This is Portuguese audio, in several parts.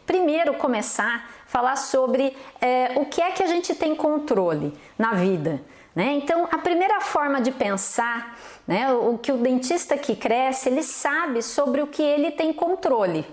primeiro começar a falar sobre o que é que a gente tem controle na vida, né? Então, a primeira forma de pensar, né, o que o dentista que cresce, ele sabe sobre o que ele tem controle.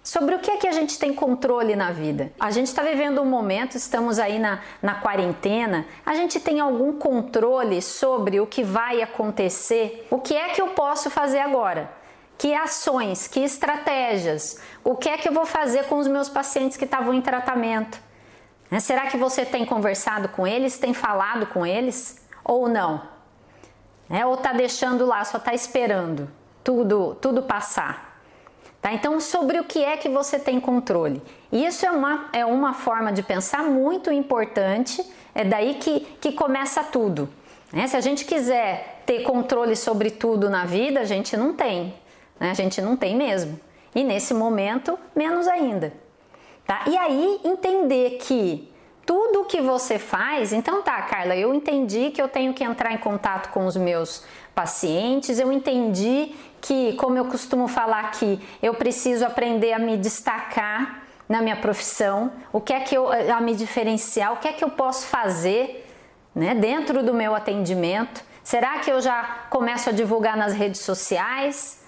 Sobre o que é que a gente tem controle na vida. A gente está vivendo um momento, estamos aí na quarentena, a gente tem algum controle sobre o que vai acontecer? O que é que eu posso fazer agora? Que ações, que estratégias? O que é que eu vou fazer com os meus pacientes que estavam em tratamento? Será que você tem conversado com eles, tem falado com eles ou não? Ou está deixando lá, só está esperando tudo passar? Tá? Então, sobre o que é que você tem controle? Isso é uma forma de pensar muito importante, é daí que começa tudo. Né? Se a gente quiser ter controle sobre tudo na vida, a gente não tem. Né? A gente não tem mesmo. E nesse momento, menos ainda. Tá? E aí, entender que tudo que você faz... Então tá, Carla, eu entendi que eu tenho que entrar em contato com os meus pacientes, eu entendi que, como eu costumo falar aqui, eu preciso aprender a me destacar na minha profissão, o que é que a me diferenciar, o que é que eu posso fazer, né, dentro do meu atendimento. Será que eu já começo a divulgar nas redes sociais,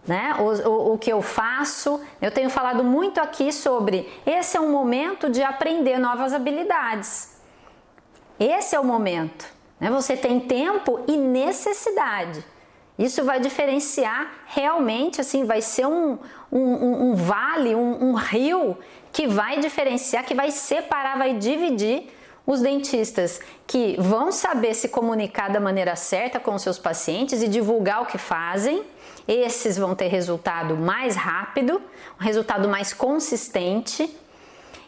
né, o que eu faço? Eu tenho falado muito aqui sobre esse é um momento de aprender novas habilidades. Esse é o momento, né? Você tem tempo e necessidade. Isso vai diferenciar realmente, assim, vai ser um vale, um rio que vai diferenciar, que vai separar, vai dividir os dentistas que vão saber se comunicar da maneira certa com os seus pacientes e divulgar o que fazem. Esses vão ter resultado mais rápido, um resultado mais consistente,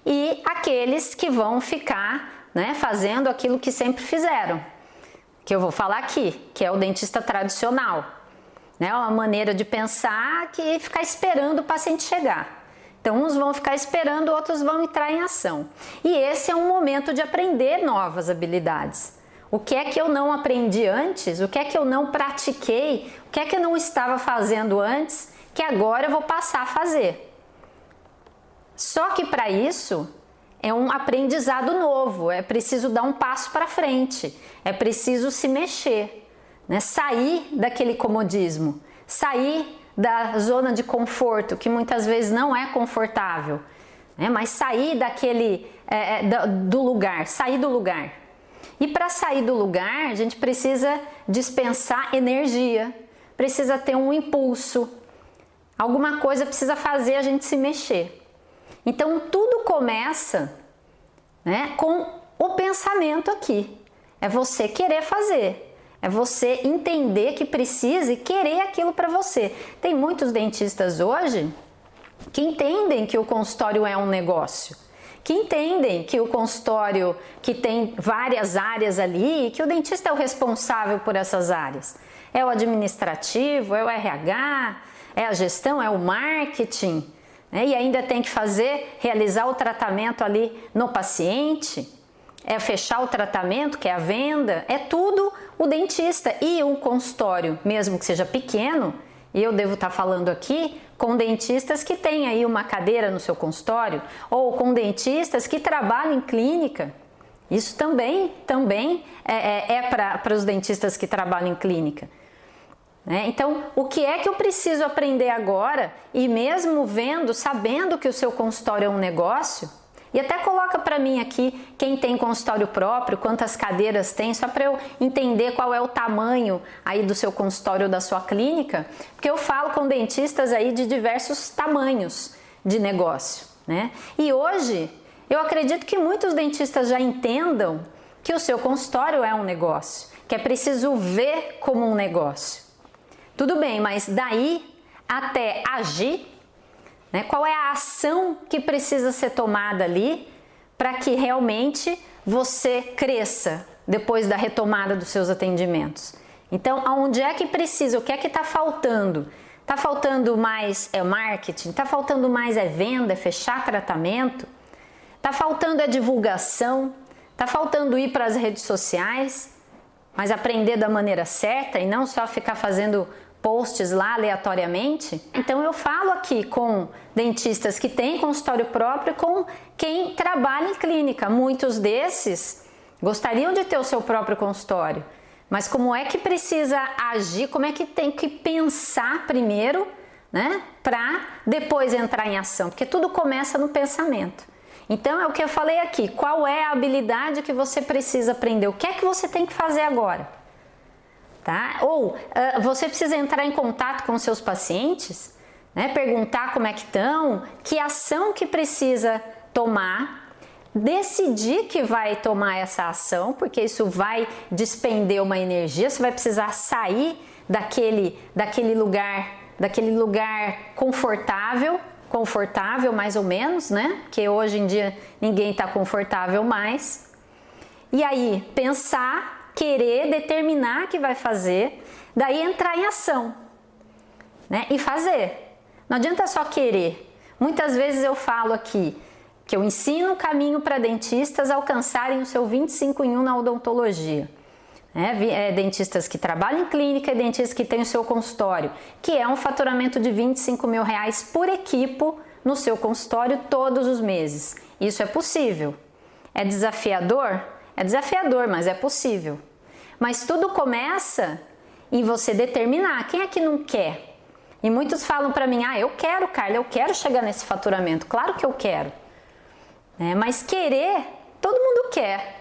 e aqueles que vão ficar, né, fazendo aquilo que sempre fizeram, que eu vou falar aqui, que é o dentista tradicional, né, uma maneira de pensar que é ficar esperando o paciente chegar. Então, uns vão ficar esperando, outros vão entrar em ação. E esse é um momento de aprender novas habilidades. O que é que eu não aprendi antes? O que é que eu não pratiquei? O que é que eu não estava fazendo antes que agora eu vou passar a fazer? Só que para isso é um aprendizado novo, é preciso dar um passo para frente, é preciso se mexer, né? Sair daquele comodismo, sair da zona de conforto, que muitas vezes não é confortável, né? Mas sair do lugar, sair do lugar. E para sair do lugar, a gente precisa dispensar energia, precisa ter um impulso, alguma coisa precisa fazer a gente se mexer. Então, tudo começa, né, com o pensamento aqui. É você querer fazer, é você entender que precisa e querer aquilo para você. Tem muitos dentistas hoje que entendem que o consultório é um negócio, que entendem que o consultório que tem várias áreas ali, e que o dentista é o responsável por essas áreas. É o administrativo, é o RH, é a gestão, é o marketing, né? E ainda tem que realizar o tratamento ali no paciente, é fechar o tratamento, que é a venda, é tudo o dentista. E o consultório, mesmo que seja pequeno, e eu devo estar falando aqui com dentistas que têm aí uma cadeira no seu consultório, ou com dentistas que trabalham em clínica. Isso também é para os dentistas que trabalham em clínica. Então, o que é que eu preciso aprender agora? E mesmo sabendo que o seu consultório é um negócio, e até coloca para mim aqui quem tem consultório próprio, quantas cadeiras tem, só para eu entender qual é o tamanho aí do seu consultório ou da sua clínica, porque eu falo com dentistas aí de diversos tamanhos de negócio, né? E hoje, eu acredito que muitos dentistas já entendam que o seu consultório é um negócio, que é preciso ver como um negócio. Tudo bem, mas daí até agir, né? Qual é a ação que precisa ser tomada ali para que realmente você cresça depois da retomada dos seus atendimentos? Então, aonde é que precisa? O que é que está faltando? Está faltando mais marketing? Está faltando mais venda, fechar tratamento? Está faltando divulgação? Está faltando ir para as redes sociais? Mas aprender da maneira certa e não só ficar fazendo posts lá aleatoriamente. Então eu falo aqui com dentistas que têm consultório próprio, com quem trabalha em clínica. Muitos desses gostariam de ter o seu próprio consultório, mas como é que precisa agir, como é que tem que pensar primeiro, né, para depois entrar em ação, porque tudo começa no pensamento. Então é o que eu falei aqui, qual é a habilidade que você precisa aprender, o que é que você tem que fazer agora, tá? Ou você precisa entrar em contato com seus pacientes, né, perguntar como é que estão, que ação que precisa tomar, decidir que vai tomar essa ação, porque isso vai despender uma energia, você vai precisar sair daquele lugar confortável mais ou menos, né? Porque hoje em dia ninguém está confortável mais. E aí pensar, querer, determinar que vai fazer, daí entrar em ação, né? E fazer. Não adianta só querer. Muitas vezes eu falo aqui que eu ensino o caminho para dentistas alcançarem o seu 25 em 1 na odontologia. Dentistas que trabalham em clínica e dentistas que têm o seu consultório, que é um faturamento de R$25 mil por equipo no seu consultório todos os meses. Isso é possível. É desafiador? É desafiador, mas é possível. Mas tudo começa em você determinar. Quem é que não quer? E muitos falam para mim, eu quero, Carla, eu quero chegar nesse faturamento. Claro que eu quero. Mas querer, todo mundo quer.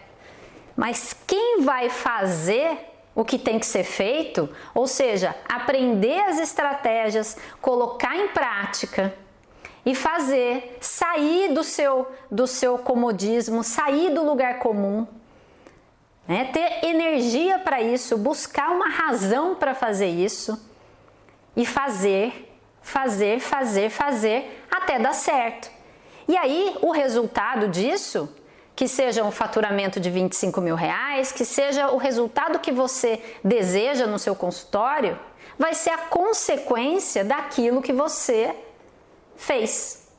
Mas quem vai fazer o que tem que ser feito, ou seja, aprender as estratégias, colocar em prática e fazer, sair do seu comodismo, sair do lugar comum, né? Ter energia para isso, buscar uma razão para fazer isso e fazer até dar certo. E aí o resultado disso, que seja um faturamento de R$25 mil, que seja o resultado que você deseja no seu consultório, vai ser a consequência daquilo que você fez.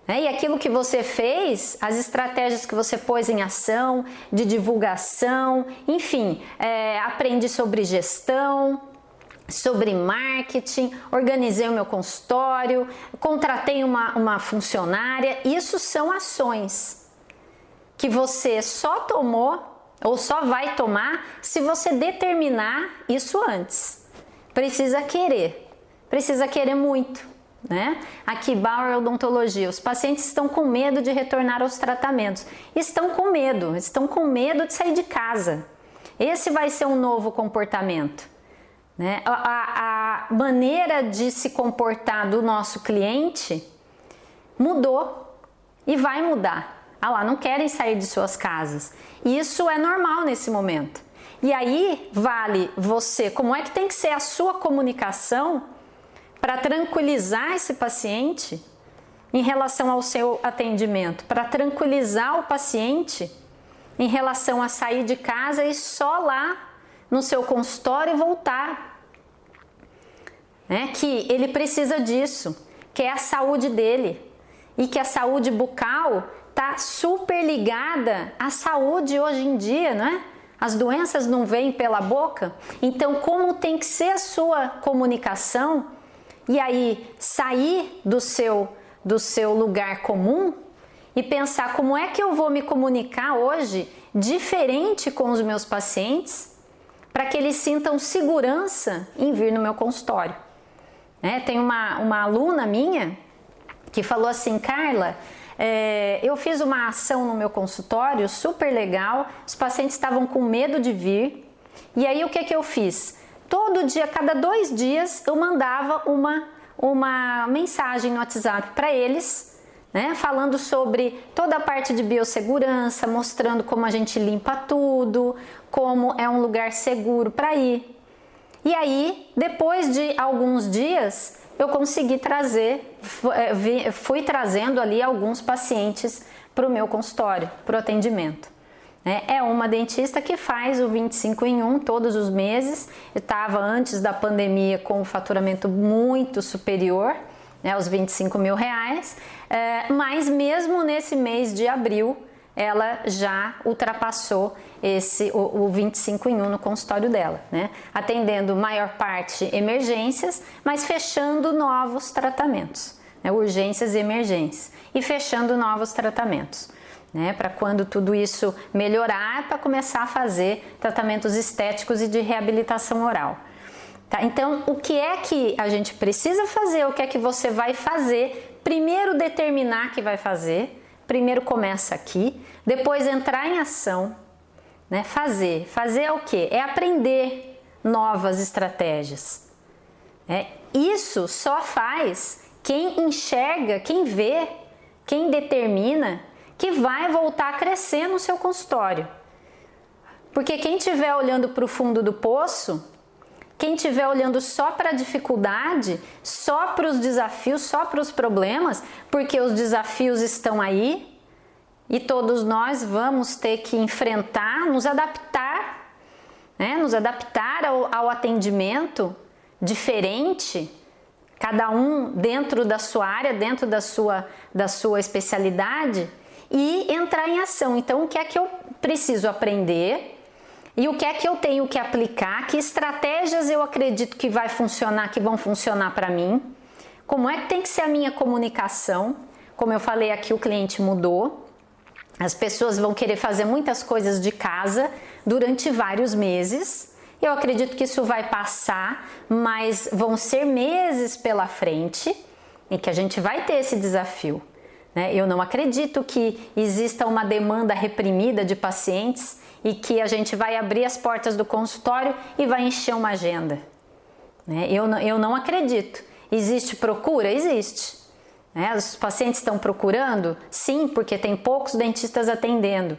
E aquilo que você fez, as estratégias que você pôs em ação, de divulgação, enfim, aprendi sobre gestão, sobre marketing, organizei o meu consultório, contratei uma funcionária. Isso são ações que você só tomou ou só vai tomar se você determinar isso antes. Precisa querer muito, né? Aqui, Bauer Odontologia, os pacientes estão com medo de retornar aos tratamentos. Estão com medo de sair de casa. Esse vai ser um novo comportamento, né? A maneira de se comportar do nosso cliente mudou e vai mudar. Não querem sair de suas casas. Isso é normal nesse momento. E aí vale você, como é que tem que ser a sua comunicação para tranquilizar esse paciente em relação ao seu atendimento, para tranquilizar o paciente em relação a sair de casa e só lá no seu consultório e voltar. Que ele precisa disso, que é a saúde dele, e que a saúde bucal está super ligada à saúde hoje em dia, né? As doenças não vêm pela boca. Então, como tem que ser a sua comunicação? E aí, sair do seu lugar comum e pensar como é que eu vou me comunicar hoje diferente com os meus pacientes para que eles sintam segurança em vir no meu consultório. Tem uma aluna minha que falou assim, Carla, eu fiz uma ação no meu consultório super legal, os pacientes estavam com medo de vir, e aí o que eu fiz? Todo dia, cada 2 dias, eu mandava uma mensagem no WhatsApp para eles, né, falando sobre toda a parte de biossegurança, mostrando como a gente limpa tudo, como é um lugar seguro para ir. E aí, depois de alguns dias, eu consegui fui trazendo ali alguns pacientes para o meu consultório, para o atendimento. É uma dentista que faz o 25 em 1 todos os meses. Eu estava antes da pandemia com um faturamento muito superior, aos R$25 mil, mas mesmo nesse mês de abril, ela já ultrapassou o 25 em 1 no consultório dela, né? Atendendo maior parte emergências, mas fechando novos tratamentos, né? Urgências e emergências, e fechando novos tratamentos, né? Para quando tudo isso melhorar, para começar a fazer tratamentos estéticos e de reabilitação oral. Tá? Então, o que é que a gente precisa fazer? O que é que você vai fazer? Primeiro determinar que vai fazer. Primeiro começa aqui, depois entrar em ação, né? Fazer é o quê? É aprender novas estratégias. Isso só faz quem enxerga, quem vê, quem determina que vai voltar a crescer no seu consultório. Porque quem estiver olhando para o fundo do poço, quem estiver olhando só para a dificuldade, só para os desafios, só para os problemas, porque os desafios estão aí e todos nós vamos ter que enfrentar, nos adaptar, né? Nos adaptar ao atendimento diferente, cada um dentro da sua área, dentro da sua especialidade, e entrar em ação. Então, o que é que eu preciso aprender? E o que é que eu tenho que aplicar? Que estratégias eu acredito que vai funcionar, que vão funcionar para mim? Como é que tem que ser a minha comunicação? Como eu falei aqui, o cliente mudou. As pessoas vão querer fazer muitas coisas de casa durante vários meses. Eu acredito que isso vai passar, mas vão ser meses pela frente em que a gente vai ter esse desafio, né? Eu não acredito que exista uma demanda reprimida de pacientes e que a gente vai abrir as portas do consultório e vai encher uma agenda, né? Eu não acredito. Existe procura? Existe, né? Os pacientes estão procurando? Sim, porque tem poucos dentistas atendendo,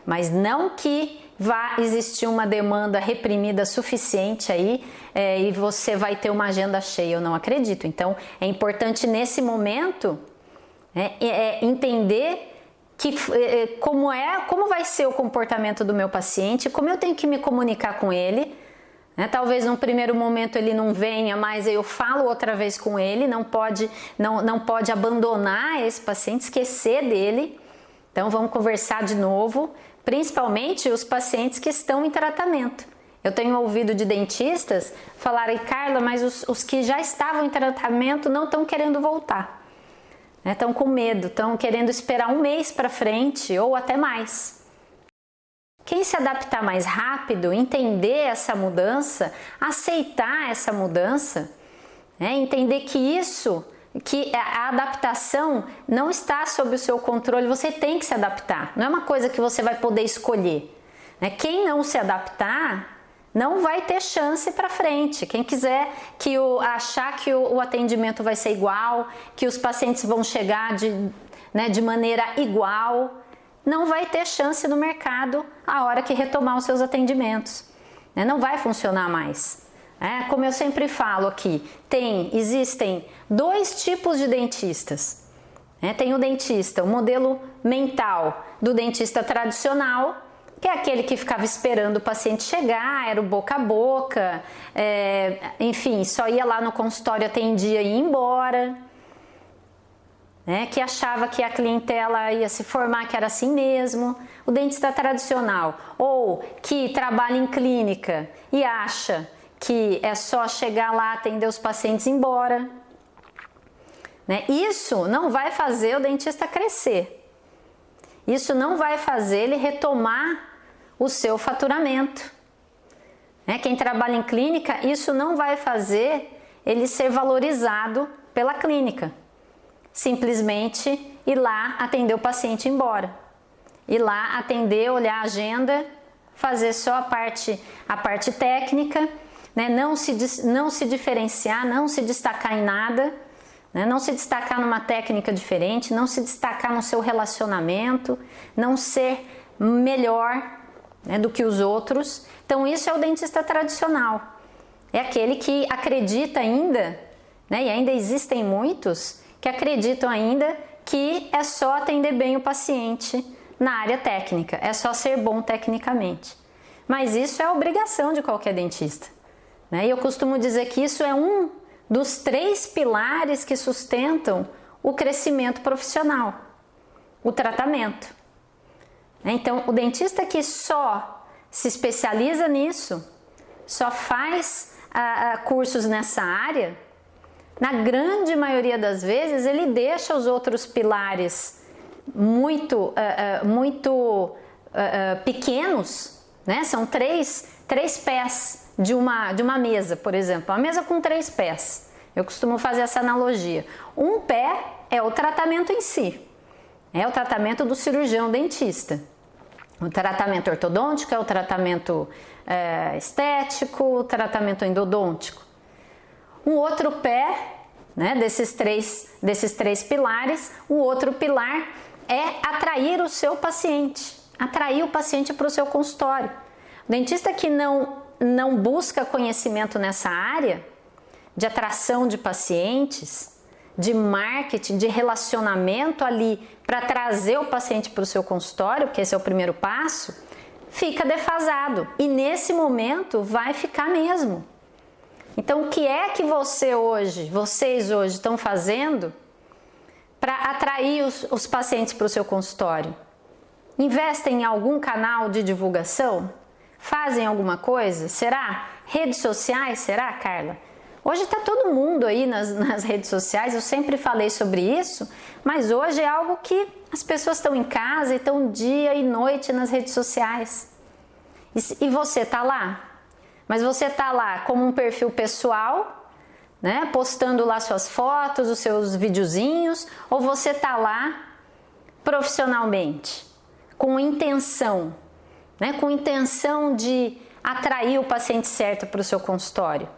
mas não que vá existir uma demanda reprimida suficiente aí e você vai ter uma agenda cheia. Eu não acredito. Então, é importante nesse momento entender como vai ser o comportamento do meu paciente, como eu tenho que me comunicar com ele, né? Talvez num primeiro momento ele não venha, mas eu falo outra vez com ele, não pode abandonar esse paciente, esquecer dele. Então vamos conversar de novo, principalmente os pacientes que estão em tratamento. Eu tenho ouvido de dentistas falarem: Carla, mas os que já estavam em tratamento não estão querendo voltar. Estão com medo, estão querendo esperar um mês para frente ou até mais. Quem se adaptar mais rápido, entender essa mudança, aceitar essa mudança, entender que a adaptação não está sob o seu controle, você tem que se adaptar. Não é uma coisa que você vai poder escolher. Quem não se adaptar não vai ter chance para frente. Quem quiser achar que o atendimento vai ser igual, que os pacientes vão chegar de maneira igual, não vai ter chance no mercado a hora que retomar os seus atendimentos. Não vai funcionar mais. Como eu sempre falo aqui, existem dois tipos de dentistas. Tem o dentista, o modelo mental do dentista tradicional, que é aquele que ficava esperando o paciente chegar, era o boca a boca, enfim, só ia lá no consultório, atendia e ia embora, que achava que a clientela ia se formar, que era assim mesmo. O dentista tradicional, ou que trabalha em clínica e acha que é só chegar lá, atender os pacientes e ir embora. Isso não vai fazer o dentista crescer. Isso não vai fazer ele retomar o seu faturamento. Quem trabalha em clínica, isso não vai fazer ele ser valorizado pela clínica. Simplesmente ir lá atender o paciente e ir embora. Ir lá atender, olhar a agenda, fazer só a parte técnica, não se diferenciar, não se destacar em nada, não se destacar numa técnica diferente, não se destacar no seu relacionamento, não ser melhor do que os outros. Então isso é o dentista tradicional. É aquele que acredita ainda, e ainda existem muitos que acreditam ainda que é só atender bem o paciente na área técnica, é só ser bom tecnicamente. Mas isso é obrigação de qualquer dentista. E eu costumo dizer que isso é um dos 3 pilares que sustentam o crescimento profissional: o tratamento. Então, o dentista que só se especializa nisso, só faz cursos nessa área, na grande maioria das vezes ele deixa os outros pilares muito pequenos, né? São três pés de uma mesa, por exemplo, uma mesa com 3 pés. Eu costumo fazer essa analogia. Um pé é o tratamento em si, é o tratamento do cirurgião dentista. O tratamento ortodôntico é o tratamento estético, o tratamento endodôntico. Um outro pé, né, desses três pilares, o outro pilar é atrair o seu paciente, atrair o paciente para o seu consultório. O dentista que não busca conhecimento nessa área, de atração de pacientes, de marketing, de relacionamento ali para trazer o paciente para o seu consultório, porque esse é o primeiro passo, fica defasado e nesse momento vai ficar mesmo. Então, o que é que vocês hoje estão fazendo para atrair os pacientes para o seu consultório? Investem em algum canal de divulgação? Fazem alguma coisa? Será? Redes sociais? Será, Carla? Hoje está todo mundo aí nas redes sociais, eu sempre falei sobre isso, mas hoje é algo que as pessoas estão em casa e estão dia e noite nas redes sociais. E você está lá? Mas você está lá como um perfil pessoal, né, postando lá suas fotos, os seus videozinhos, ou você está lá profissionalmente, com intenção, né, com intenção de atrair o paciente certo para o seu consultório,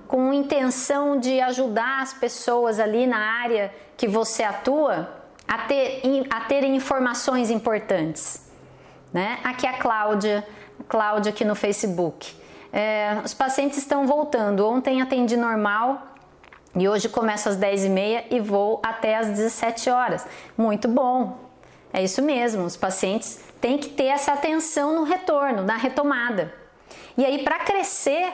com intenção de ajudar as pessoas ali na área que você atua a terem informações importantes, né? Aqui a Cláudia aqui no Facebook. Os pacientes estão voltando. Ontem atendi normal e hoje começo às 10h30 e vou até às 17 horas. Muito bom. É isso mesmo, os pacientes têm que ter essa atenção no retorno, na retomada. E aí, para crescer,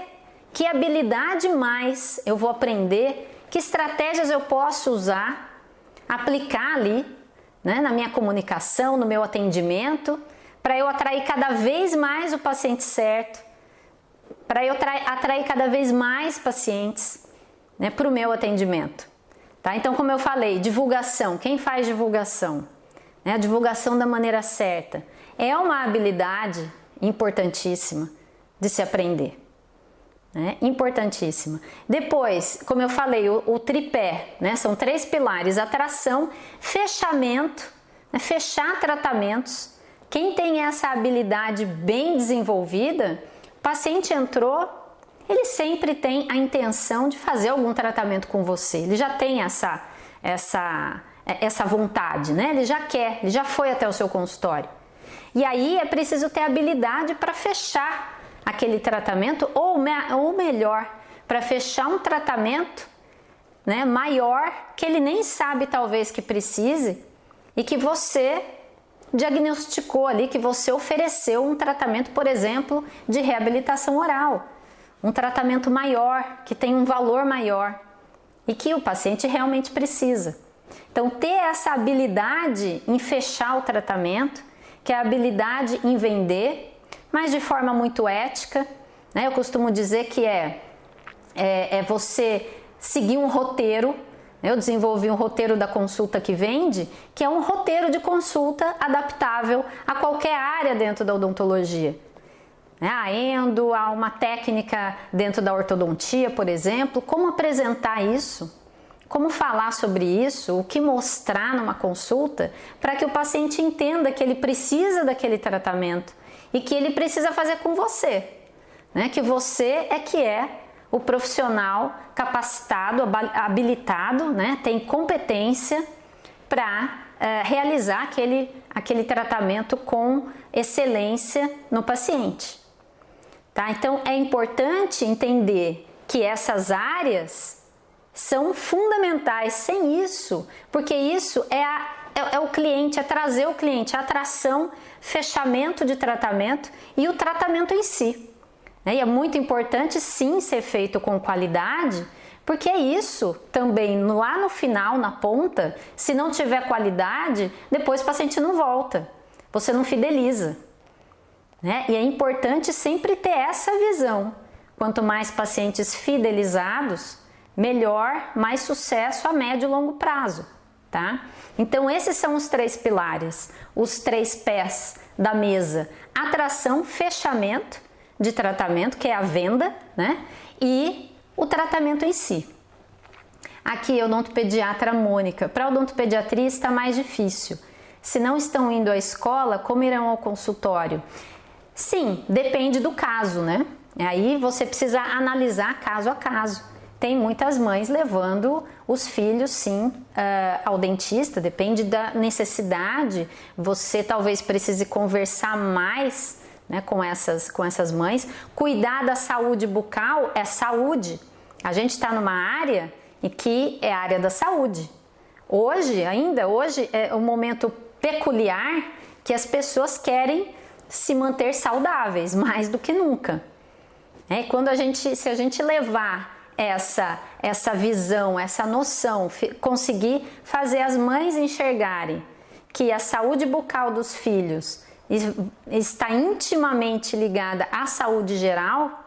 que habilidade mais eu vou aprender, que estratégias eu posso usar, aplicar ali, né, na minha comunicação, no meu atendimento, para eu atrair cada vez mais o paciente certo, para eu atrair cada vez mais pacientes, né, para o meu atendimento. Tá? Então, como eu falei, divulgação. Quem faz divulgação? Né, a divulgação da maneira certa. É uma habilidade importantíssima de se aprender. Né? Importantíssima. Depois, como eu falei, o tripé, né? São 3 pilares: atração, fechamento, né? Fechar tratamentos. Quem tem essa habilidade bem desenvolvida, o paciente entrou, ele sempre tem a intenção de fazer algum tratamento com você. Ele já tem essa vontade, né? Ele já quer, ele já foi até o seu consultório. E aí é preciso ter habilidade para fechar aquele tratamento, ou melhor, para fechar um tratamento, né, maior, que ele nem sabe talvez que precise e que você diagnosticou ali, que você ofereceu um tratamento, por exemplo, de reabilitação oral, um tratamento maior, que tem um valor maior e que o paciente realmente precisa. Então, ter essa habilidade em fechar o tratamento, que é a habilidade em vender, mas de forma muito ética, né? Eu costumo dizer que é você seguir um roteiro. Eu desenvolvi um roteiro da consulta que vende, que é um roteiro de consulta adaptável a qualquer área dentro da odontologia. A endo, há uma técnica dentro da ortodontia, por exemplo, como apresentar isso, como falar sobre isso, o que mostrar numa consulta, para que o paciente entenda que ele precisa daquele tratamento e que ele precisa fazer com você, né? Que você é o profissional capacitado, habilitado, né? Tem competência para realizar aquele tratamento com excelência no paciente. Tá? Então é importante entender que essas áreas são fundamentais. Sem isso, porque isso é o cliente, é trazer o cliente, a atração, fechamento de tratamento e o tratamento em si. E é muito importante sim ser feito com qualidade, porque é isso também, lá no final, na ponta, se não tiver qualidade, depois o paciente não volta. você não fideliza, né? E é importante sempre ter essa visão. Quanto mais pacientes fidelizados, melhor, mais sucesso a médio e longo prazo, tá? Então esses são os 3 pilares, os 3 pés da mesa: atração, fechamento de tratamento, que é a venda, né? E o tratamento em si. Aqui, odontopediatra Mônica. Para odontopediatria está mais difícil. Se não estão indo à escola, como irão ao consultório? Sim, depende do caso, né? Aí você precisa analisar caso a caso. Tem muitas mães levando os filhos, sim, ao dentista, depende da necessidade. Você talvez precise conversar mais, né, com essas mães. Cuidar da saúde bucal é saúde. A gente está numa área em que é a área da saúde. Hoje é um momento peculiar que as pessoas querem se manter saudáveis mais do que nunca. Se a gente levar essa visão, essa noção, conseguir fazer as mães enxergarem que a saúde bucal dos filhos está intimamente ligada à saúde geral,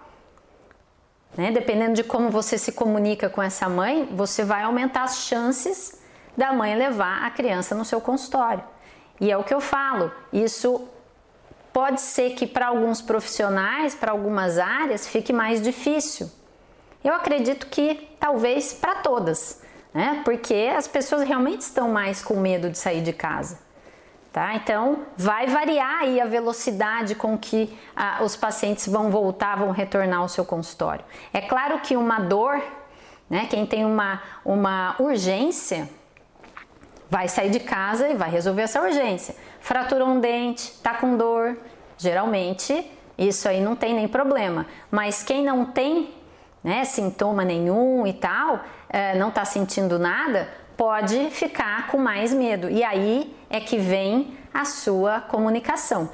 né? Dependendo de como você se comunica com essa mãe, você vai aumentar as chances da mãe levar a criança no seu consultório. E é o que eu falo, isso pode ser que para alguns profissionais, para algumas áreas, fique mais difícil. Eu acredito que talvez para todas, né? Porque as pessoas realmente estão mais com medo de sair de casa, tá? Então vai variar aí a velocidade com que os pacientes vão retornar ao seu consultório. É claro que uma dor, né? Quem tem uma urgência vai sair de casa e vai resolver essa urgência. Fraturou um dente, tá com dor, geralmente isso aí não tem nem problema. Mas quem não tem, né, sintoma nenhum e tal, não tá sentindo nada, pode ficar com mais medo. E aí é que vem a sua comunicação.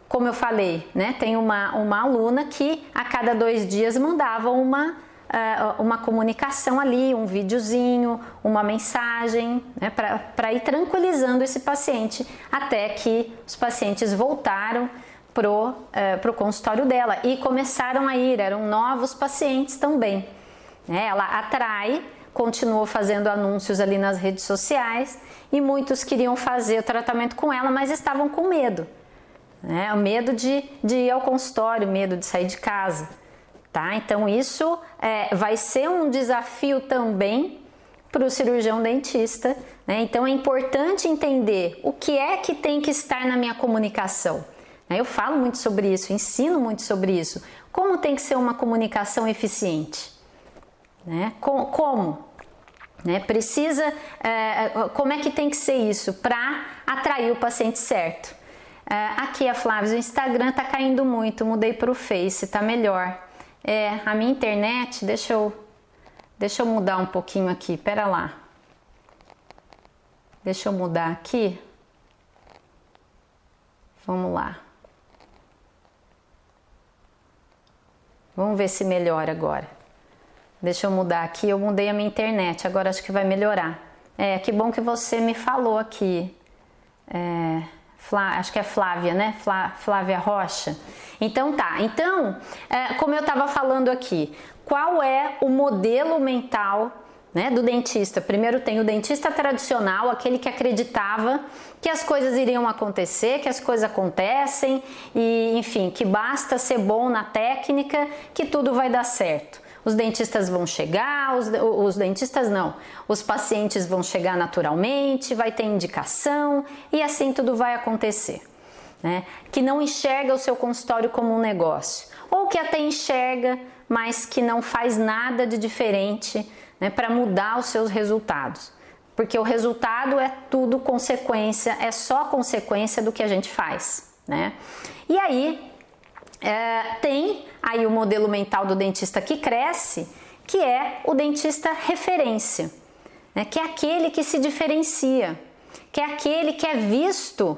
Como eu falei, né, tem uma aluna que a cada 2 dias mandava uma comunicação ali, um videozinho, uma mensagem, né, para ir tranquilizando esse paciente, até que os pacientes voltaram pro consultório dela e começaram a ir, eram novos pacientes também. Ela atrai, continuou fazendo anúncios ali nas redes sociais e muitos queriam fazer o tratamento com ela, mas estavam com medo, né? O medo de ir ao consultório, medo de sair de casa. Tá? Então isso vai ser um desafio também para o cirurgião dentista, né? Então é importante entender o que é que tem que estar na minha comunicação. Eu falo muito sobre isso, ensino muito sobre isso. Como tem que ser uma comunicação eficiente? Né? Como? Né? Como é que tem que ser isso para atrair o paciente certo? Aqui a Flávia, o Instagram está caindo muito, mudei para o Face, está melhor. A minha internet, deixa eu mudar um pouquinho aqui, pera lá. Deixa eu mudar aqui. Vamos lá. Vamos ver se melhora agora. Deixa eu mudar aqui, eu mudei a minha internet, agora acho que vai melhorar. Que bom que você me falou aqui. Acho que é Flávia, né? Flávia Rocha. Então tá, como eu estava falando aqui, qual é o modelo mental, né, do dentista? Primeiro tem o dentista tradicional, aquele que acreditava que as coisas iriam acontecer, que as coisas acontecem e, enfim, que basta ser bom na técnica que tudo vai dar certo. Os dentistas vão chegar, os pacientes vão chegar naturalmente, vai ter indicação e assim tudo vai acontecer. Né? Que não enxerga o seu consultório como um negócio, ou que até enxerga, mas que não faz nada de diferente, né, para mudar os seus resultados. Porque o resultado é tudo consequência, é só consequência do que a gente faz. Né? E aí, tem aí o modelo mental do dentista que cresce, que é o dentista referência, né? Que é aquele que se diferencia, que é aquele que é visto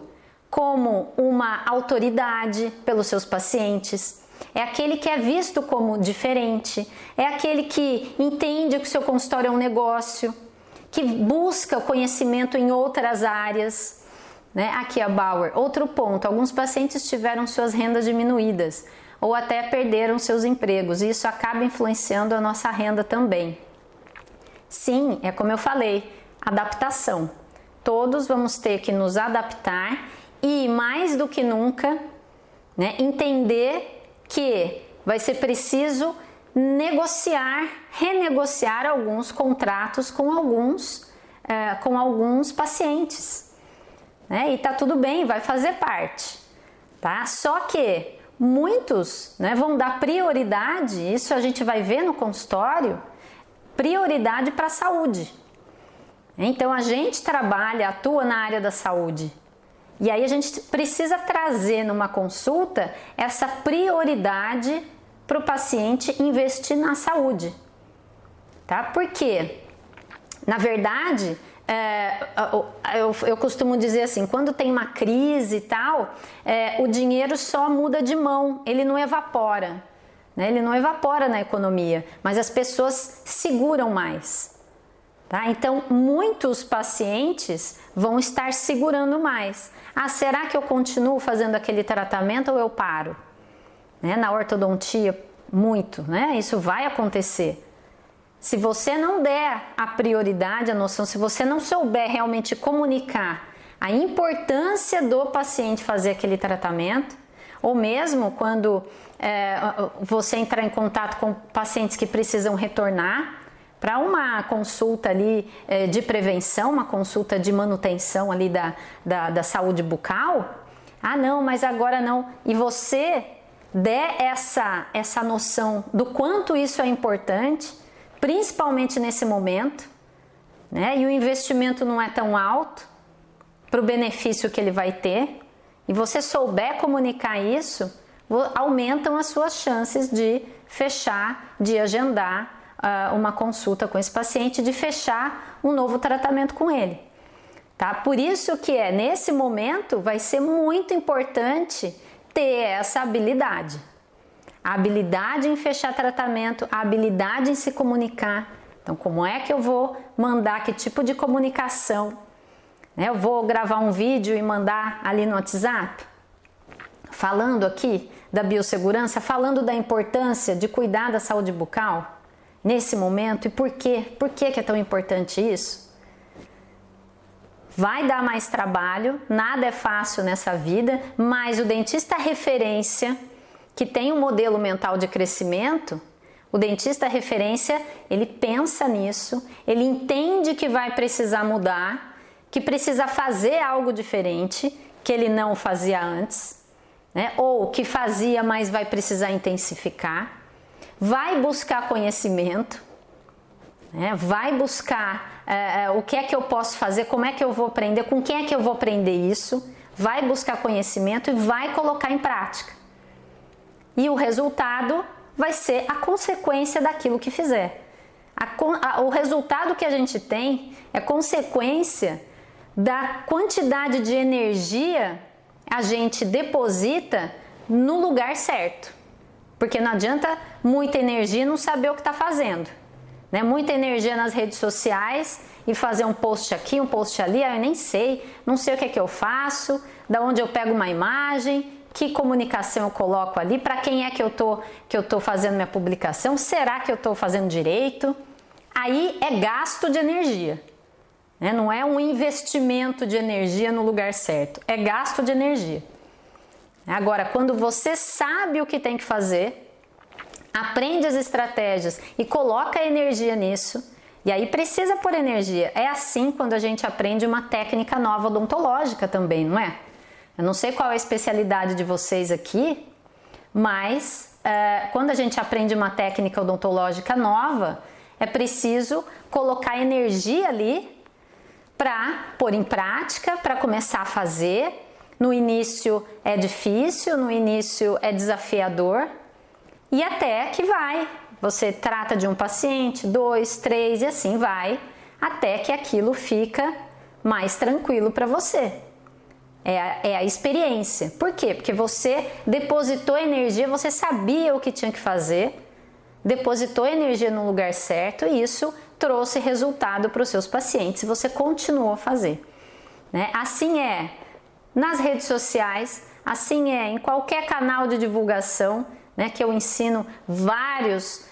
como uma autoridade pelos seus pacientes, é aquele que é visto como diferente, é aquele que entende que o seu consultório é um negócio, que busca conhecimento em outras áreas, né? Aqui a Bauer, outro ponto, alguns pacientes tiveram suas rendas diminuídas ou até perderam seus empregos e isso acaba influenciando a nossa renda também. Sim, é como eu falei, adaptação. Todos vamos ter que nos adaptar e mais do que nunca, né, entender que vai ser preciso negociar, renegociar alguns contratos com alguns pacientes, né? E tá tudo bem, vai fazer parte, tá? Só que muitos, né, vão dar prioridade, isso a gente vai ver no consultório, prioridade para a saúde. Então a gente trabalha, atua na área da saúde. E aí a gente precisa trazer numa consulta essa prioridade para o paciente investir na saúde, tá? Porque, na verdade, eu costumo dizer assim, quando tem uma crise e tal, o dinheiro só muda de mão, ele não evapora, né? Ele não evapora na economia, mas as pessoas seguram mais, tá? Então, muitos pacientes vão estar segurando mais. Ah, será que eu continuo fazendo aquele tratamento ou eu paro? Né? Na ortodontia, muito, né? Isso vai acontecer. Se você não der a prioridade, a noção, se você não souber realmente comunicar a importância do paciente fazer aquele tratamento, ou mesmo quando você entrar em contato com pacientes que precisam retornar para uma consulta ali de prevenção, uma consulta de manutenção ali da saúde bucal, ah não, mas agora não, e você der essa noção do quanto isso é importante, principalmente nesse momento, né? E o investimento não é tão alto para o benefício que ele vai ter, e você souber comunicar isso, aumentam as suas chances de fechar, de agendar uma consulta com esse paciente, de fechar um novo tratamento com ele, tá? Por isso que nesse momento vai ser muito importante ter essa habilidade. A habilidade em fechar tratamento, a habilidade em se comunicar. Então, como é que eu vou mandar, que tipo de comunicação? Eu vou gravar um vídeo e mandar ali no WhatsApp? Falando aqui da biossegurança, falando da importância de cuidar da saúde bucal nesse momento e por quê? Por que é tão importante isso? Vai dar mais trabalho, nada é fácil nessa vida, mas o dentista referência, que tem um modelo mental de crescimento, o dentista referência, ele pensa nisso, ele entende que vai precisar mudar, que precisa fazer algo diferente, que ele não fazia antes, né? Ou que fazia, mas vai precisar intensificar, vai buscar conhecimento, né? Vai buscar o que é que eu posso fazer, como é que eu vou aprender, com quem é que eu vou aprender isso, vai buscar conhecimento e vai colocar em prática. E o resultado vai ser a consequência daquilo que fizer. O resultado que a gente tem é consequência da quantidade de energia a gente deposita no lugar certo. Porque não adianta muita energia e não saber o que está fazendo, né? Muita energia nas redes sociais e fazer um post aqui, um post ali, eu nem sei, não sei o que é que eu faço, da onde eu pego uma imagem, que comunicação eu coloco ali, para quem é que eu tô fazendo minha publicação, será que eu estou fazendo direito? Aí é gasto de energia, né? Não é um investimento de energia no lugar certo, é gasto de energia. Agora, quando você sabe o que tem que fazer, aprende as estratégias e coloca energia nisso, e aí precisa pôr energia. É assim quando a gente aprende uma técnica nova odontológica também, não é? Eu não sei qual é a especialidade de vocês aqui, mas quando a gente aprende uma técnica odontológica nova, é preciso colocar energia ali para pôr em prática, para começar a fazer. No início é difícil, no início é desafiador, e até que vai. Você trata de um paciente, 2, 3 e assim vai, até que aquilo fica mais tranquilo para você. É a experiência. Por quê? Porque você depositou energia, você sabia o que tinha que fazer, depositou energia no lugar certo e isso trouxe resultado para os seus pacientes e você continuou a fazer, né? Assim é nas redes sociais, assim é em qualquer canal de divulgação, né, que eu ensino várias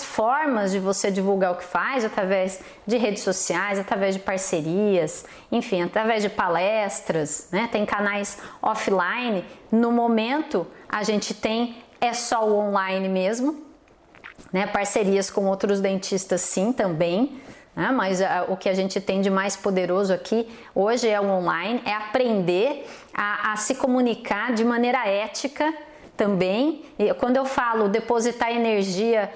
formas de você divulgar o que faz, através de redes sociais, através de parcerias, enfim, através de palestras, né, tem canais offline. No momento a gente tem só o online mesmo, né, parcerias com outros dentistas sim também, né, mas o que a gente tem de mais poderoso aqui hoje é o online, é aprender a se comunicar de maneira ética também. E quando eu falo depositar energia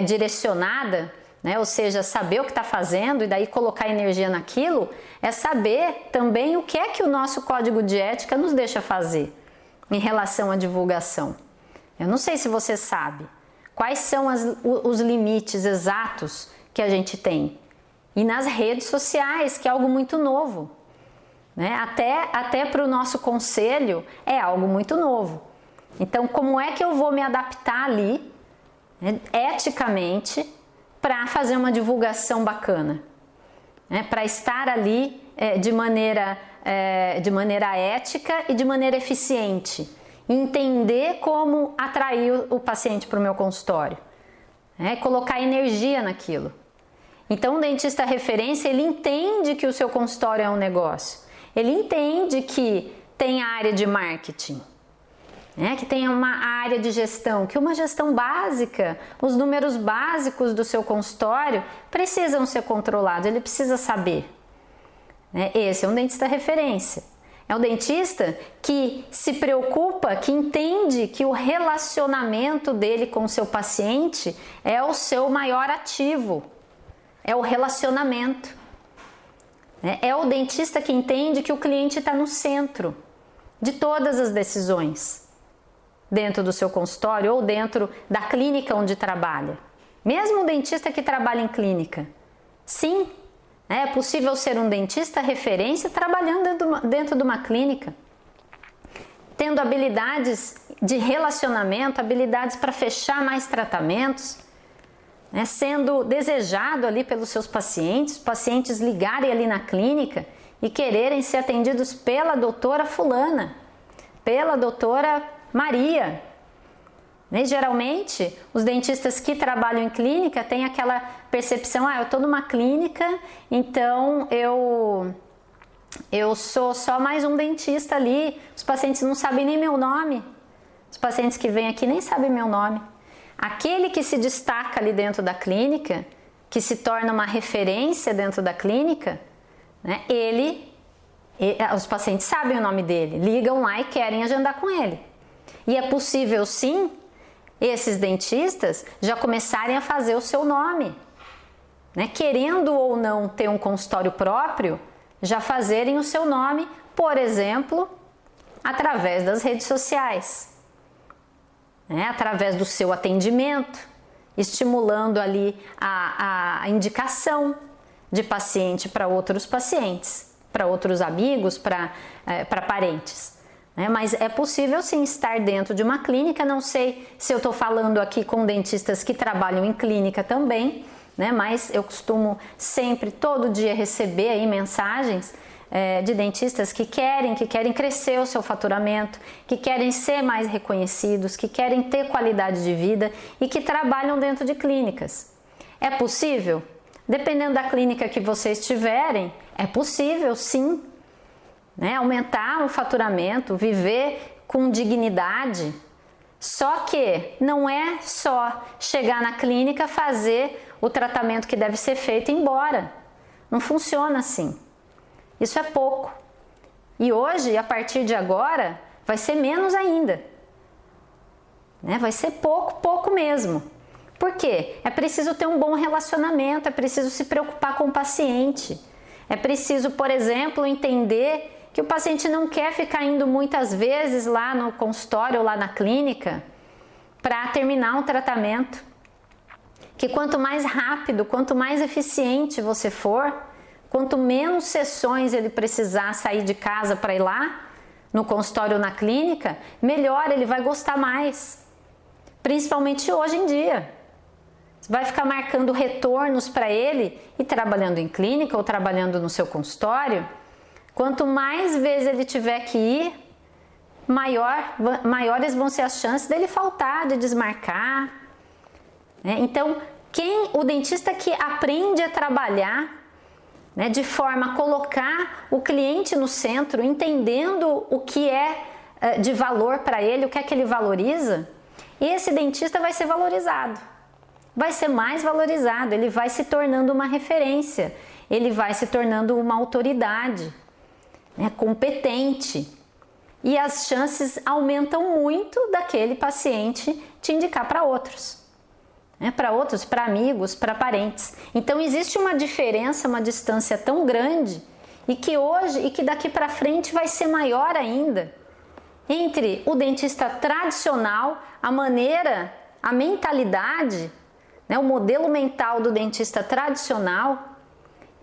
direcionada, né, ou seja, saber o que está fazendo e daí colocar energia naquilo, é saber também o que é que o nosso código de ética nos deixa fazer em relação à divulgação. Eu não sei se você sabe quais são os limites exatos que a gente tem. E nas redes sociais, que é algo muito novo, né? Até para o nosso conselho é algo muito novo. Então, como é que eu vou me adaptar ali, né, eticamente, para fazer uma divulgação bacana? Né, para estar ali de maneira ética e de maneira eficiente. Entender como atrair o paciente para o meu consultório. Né, colocar energia naquilo. Então, o dentista referência, ele entende que o seu consultório é um negócio. Ele entende que tem a área de marketing. Que tem uma área de gestão, que uma gestão básica, os números básicos do seu consultório precisam ser controlados, ele precisa saber. Esse é um dentista referência. É um dentista que se preocupa, que entende que o relacionamento dele com o seu paciente é o seu maior ativo, é o relacionamento. É o dentista que entende que o cliente está no centro de todas as decisões, dentro do seu consultório ou dentro da clínica onde trabalha. Mesmo um dentista que trabalha em clínica. Sim, é possível ser um dentista referência trabalhando dentro de uma clínica, tendo habilidades de relacionamento, habilidades para fechar mais tratamentos, né, sendo desejado ali pelos seus pacientes, os pacientes ligarem ali na clínica e quererem ser atendidos pela doutora fulana, pela doutora Maria. E, geralmente, os dentistas que trabalham em clínica têm aquela percepção, eu estou numa clínica, então eu sou só mais um dentista ali, os pacientes não sabem nem meu nome, os pacientes que vêm aqui nem sabem meu nome. Aquele que se destaca ali dentro da clínica, que se torna uma referência dentro da clínica, né, os pacientes sabem o nome dele, ligam lá e querem agendar com ele. E é possível sim, esses dentistas já começarem a fazer o seu nome, né? Querendo ou não ter um consultório próprio, já fazerem o seu nome, por exemplo, através das redes sociais, né? Através do seu atendimento, estimulando ali a indicação de paciente para outros pacientes, para outros amigos, para parentes. Mas é possível sim estar dentro de uma clínica, não sei se eu estou falando aqui com dentistas que trabalham em clínica também, né? Mas eu costumo sempre, todo dia, receber aí mensagens de dentistas que querem crescer o seu faturamento, que querem ser mais reconhecidos, que querem ter qualidade de vida e que trabalham dentro de clínicas. É possível? Dependendo da clínica que vocês tiverem, é possível sim. Né, aumentar o faturamento, viver com dignidade. Só que não é só chegar na clínica, fazer o tratamento que deve ser feito e ir embora. Não funciona assim. Isso é pouco. E hoje, a partir de agora, vai ser menos ainda. Né? Vai ser pouco mesmo. Por quê? É preciso ter um bom relacionamento, é preciso se preocupar com o paciente. É preciso, por exemplo, entender que o paciente não quer ficar indo muitas vezes lá no consultório ou lá na clínica para terminar um tratamento. Que quanto mais rápido, quanto mais eficiente você for, quanto menos sessões ele precisar sair de casa para ir lá no consultório ou na clínica, melhor, ele vai gostar mais. Principalmente hoje em dia. Você vai ficar marcando retornos para ele e trabalhando em clínica ou trabalhando no seu consultório. Quanto mais vezes ele tiver que ir, maiores vão ser as chances dele faltar, de desmarcar. Então, o dentista que aprende a trabalhar, de forma a colocar o cliente no centro, entendendo o que é de valor para ele, o que é que ele valoriza, esse dentista vai ser valorizado, vai ser mais valorizado, ele vai se tornando uma referência, ele vai se tornando uma autoridade, competente, e as chances aumentam muito daquele paciente te indicar para outros. Para amigos, para parentes. Então existe uma diferença, uma distância tão grande e que daqui para frente vai ser maior ainda entre o dentista tradicional, a maneira, a mentalidade, o modelo mental do dentista tradicional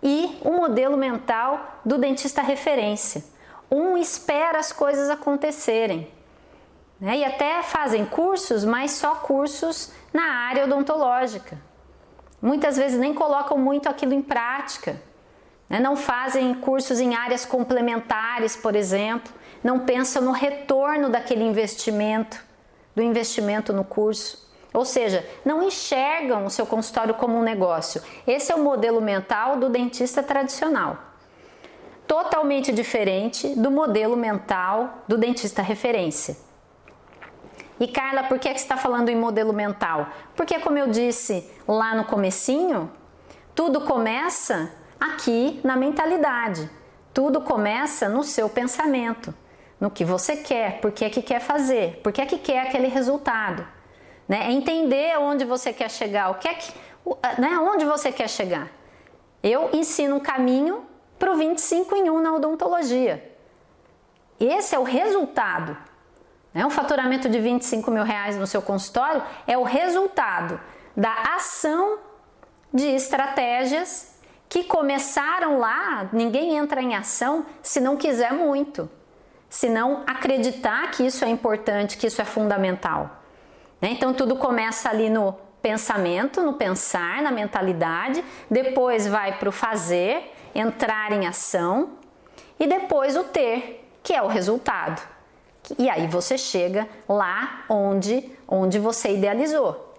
e o modelo mental do dentista referência. Um espera as coisas acontecerem, e até fazem cursos, mas só cursos na área odontológica. Muitas vezes nem colocam muito aquilo em prática, não fazem cursos em áreas complementares, por exemplo, não pensam no retorno daquele investimento, do investimento no curso. Ou seja, não enxergam o seu consultório como um negócio. Esse é o modelo mental do dentista tradicional. Totalmente diferente do modelo mental do dentista referência. E Carla, por que você está falando em modelo mental? Porque, como eu disse lá no comecinho, tudo começa aqui na mentalidade. Tudo começa no seu pensamento, no que você quer, por que quer fazer, por que quer aquele resultado. É entender onde você quer chegar, onde você quer chegar. Eu ensino um caminho para o 25 em 1 na odontologia. Esse é o resultado. Um faturamento de R$25 mil no seu consultório é o resultado da ação de estratégias que começaram lá. Ninguém entra em ação se não quiser muito, se não acreditar que isso é importante, que isso é fundamental. Então tudo começa ali no pensamento, no pensar, na mentalidade, depois vai para o fazer, entrar em ação e depois o ter, que é o resultado. E aí você chega lá onde você idealizou.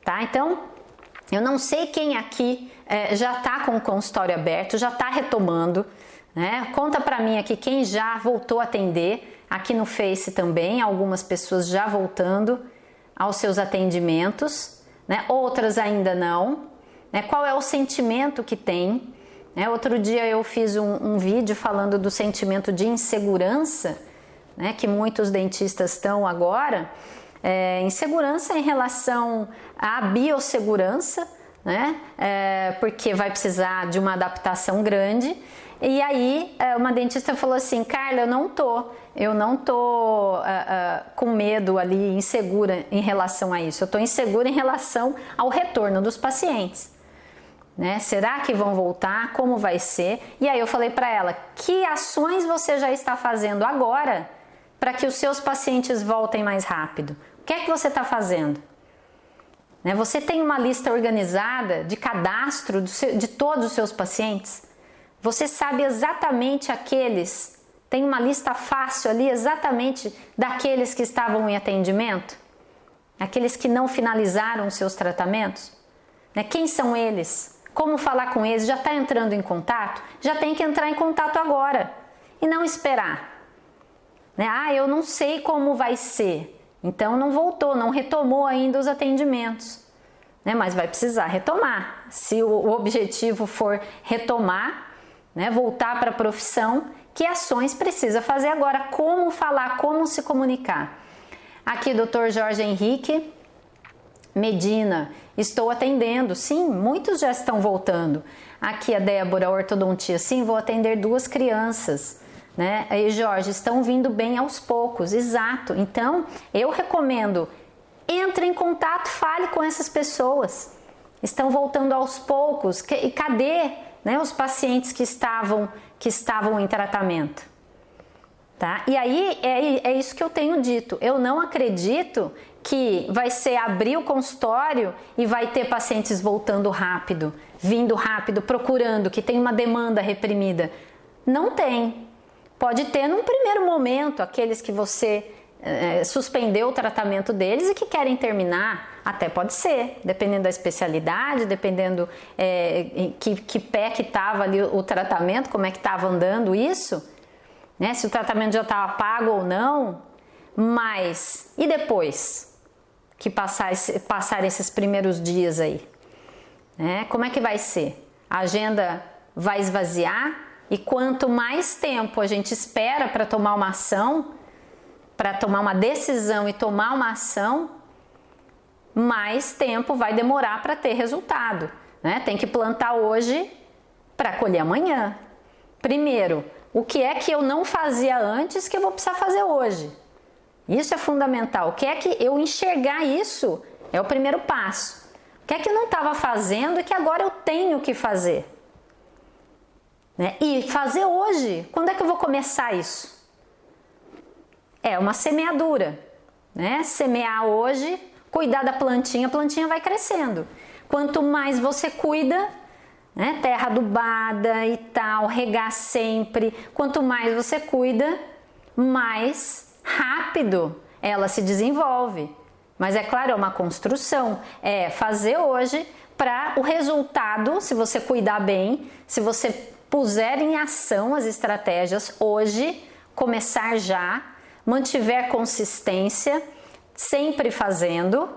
Tá? Então, eu não sei quem aqui já está com o consultório aberto, já está retomando. Conta para mim aqui quem já voltou a atender, aqui no Face também, algumas pessoas já voltando aos seus atendimentos, outras ainda não. Qual é o sentimento que tem? Outro dia eu fiz um vídeo falando do sentimento de insegurança, que muitos dentistas estão agora, insegurança em relação à biossegurança, porque vai precisar de uma adaptação grande. E aí uma dentista falou assim: Carla, eu não tô com medo ali, insegura em relação a isso, eu tô insegura em relação ao retorno dos pacientes. Será que vão voltar? Como vai ser? E aí eu falei para ela: que ações você já está fazendo agora para que os seus pacientes voltem mais rápido? O que é que você está fazendo? Você tem uma lista organizada de cadastro de todos os seus pacientes? Você sabe exatamente aqueles? Tem uma lista fácil ali exatamente daqueles que estavam em atendimento? Aqueles que não finalizaram os seus tratamentos? Quem são eles? Como falar com eles? Já está entrando em contato? Já tem que entrar em contato agora e não esperar. Eu não sei como vai ser, então não voltou, não retomou ainda os atendimentos, mas vai precisar retomar. Se o objetivo for retomar, voltar para a profissão, que ações precisa fazer agora? Como falar, como se comunicar? Aqui, Dr. Jorge Henrique Medina, estou atendendo. Sim, muitos já estão voltando. Aqui a Débora, ortodontia. Sim, vou atender 2 crianças. E Jorge, estão vindo bem aos poucos. Exato. Então, eu recomendo, entre em contato, fale com essas pessoas. Estão voltando aos poucos. E cadê os pacientes que estavam em tratamento? Tá? E aí é isso que eu tenho dito. Eu não acredito que vai ser abrir o consultório e vai ter pacientes voltando rápido, vindo rápido, procurando, que tem uma demanda reprimida. Não tem. Pode ter num primeiro momento aqueles que você suspendeu o tratamento deles e que querem terminar, até pode ser, dependendo da especialidade, dependendo que pé que estava ali o tratamento, como é que estava andando isso, né? Se o tratamento já estava pago ou não, mas e depois que passar esses primeiros dias aí, né? Como é que vai ser? A agenda vai esvaziar e quanto mais tempo a gente espera para tomar uma ação, para tomar uma decisão e tomar uma ação, mais tempo vai demorar para ter resultado, né? Tem que plantar hoje para colher amanhã. Primeiro, o que é que eu não fazia antes que eu vou precisar fazer hoje? Isso é fundamental. O que é que eu enxergar isso é o primeiro passo. O que é que eu não estava fazendo e que agora eu tenho que fazer? Né? E fazer hoje. Quando é que eu vou começar isso? É uma semeadura, né? Semear hoje, cuidar da plantinha, a plantinha vai crescendo. Quanto mais você cuida, né? Terra adubada e tal, regar sempre. Quanto mais você cuida, mais rápido ela se desenvolve. Mas é claro, é uma construção. É fazer hoje para o resultado, se você cuidar bem, se você puser em ação as estratégias hoje, começar já, mantiver consistência, sempre fazendo,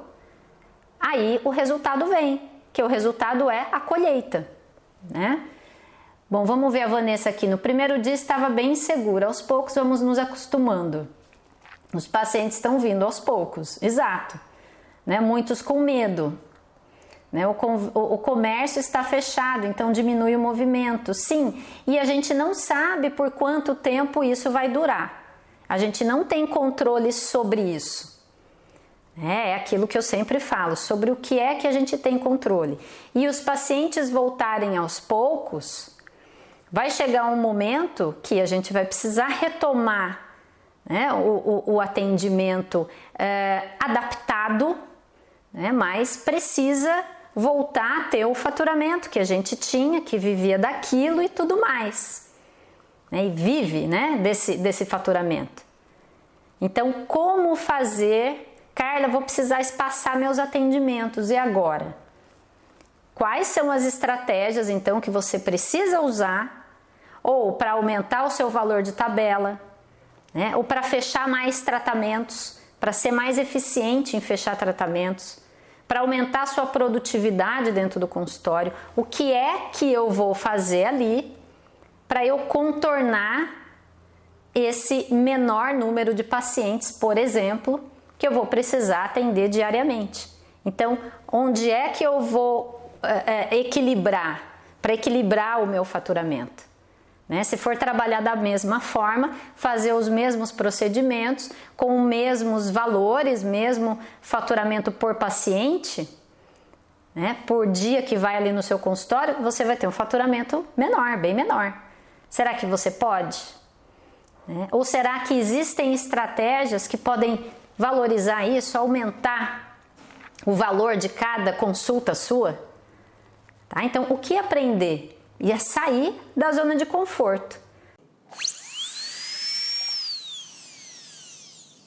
aí o resultado vem, que o resultado é a colheita, né? Bom, vamos ver a Vanessa aqui. No primeiro dia estava bem insegura, aos poucos vamos nos acostumando. Os pacientes estão vindo aos poucos, exato, né? Muitos com medo, né? O comércio está fechado, então diminui o movimento, sim, e a gente não sabe por quanto tempo isso vai durar. A gente não tem controle sobre isso. É aquilo que eu sempre falo, sobre o que é que a gente tem controle. E os pacientes voltarem aos poucos, vai chegar um momento que a gente vai precisar retomar, né, o atendimento adaptado, né, mas precisa voltar a ter o faturamento que a gente tinha, que vivia daquilo e tudo mais. E vive, né, desse faturamento. Então, como fazer? Carla, vou precisar espaçar meus atendimentos, e agora? Quais são as estratégias, então, que você precisa usar, ou para aumentar o seu valor de tabela, né, ou para fechar mais tratamentos, para ser mais eficiente em fechar tratamentos, para aumentar a sua produtividade dentro do consultório? O que é que eu vou fazer ali para eu contornar esse menor número de pacientes, por exemplo, que eu vou precisar atender diariamente? Então, onde é que eu vou equilibrar, para equilibrar o meu faturamento? Né? Se for trabalhar da mesma forma, fazer os mesmos procedimentos, com os mesmos valores, mesmo faturamento por paciente, né, por dia que vai ali no seu consultório, você vai ter um faturamento menor, bem menor. Será que você pode? Né? Ou será que existem estratégias que podem valorizar isso, aumentar o valor de cada consulta sua? Tá? Então, o que aprender? E é sair da zona de conforto.